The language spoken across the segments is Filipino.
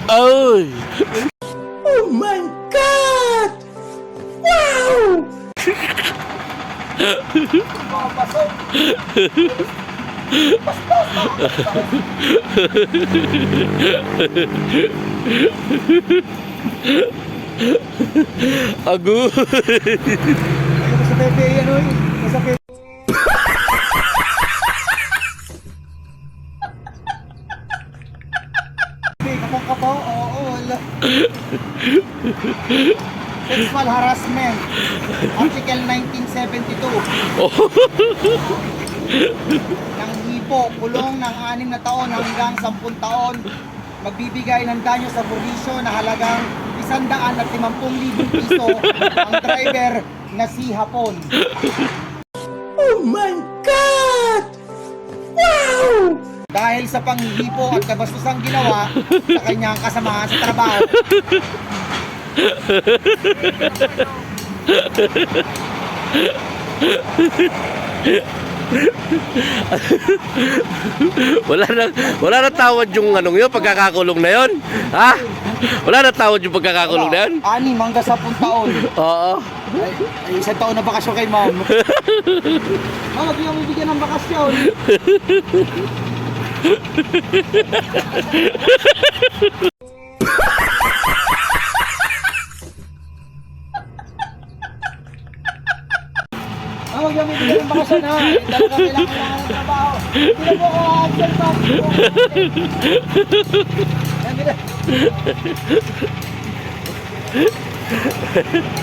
Ay! Oh my God! Wow! Mga pasok. Agoy! Ano sa Pepe yan, oy? Masakit. Kapag ka po? Oo, wala. Sexual harassment. Article 1972. Ng hipo, kulong ng 6 na taon hanggang 10 taon. Magbibigay ng danyo sa burisyo na halagang 150,000 piso ang driver na si Hapon. Oh my God! Wow! Dahil sa panghihipo at kabastusang ginawa sa kanyang kasamahan sa trabaho. Wala na tawad yung anong yun, pagkakakulong na yun. Ha? Wala na tawad yung pagkakakulong na yun. 6 hanggang 10 taon. Oo. Ay, 1 taon na bakasyon kay ma'am. Wag yung bibigyan ng bakasyon. Wag yung bibigyan ng bakasyon ha. Talaga kailangan ng trabaho. Hindi na po ako absent pa.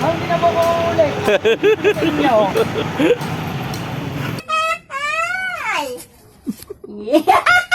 Hindi na po ako ulit. Yeah.